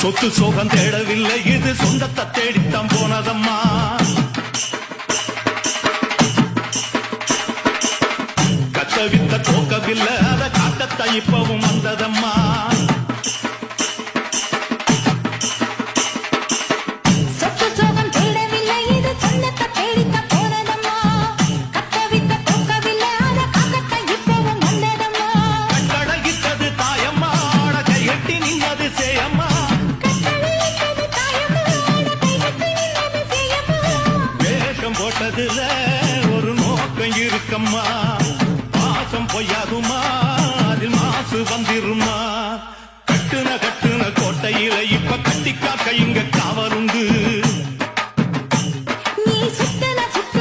சொத்து சோகம் தேடவில்லை, இது சொந்தத்தை தேடித்தான் போனதம்மா. கத்தவித்த தோக்கவில்லை, அத காட்டத்தை இப்பவும் வந்ததம்மா. போட்டதுல ஒரு நோக்கம் இருக்கம்மா, பாசம் பொய்யாகுமா, அதில் மாசு வந்திருமா. கட்டுன கோட்டையில இப்ப கட்டி காக்க இங்க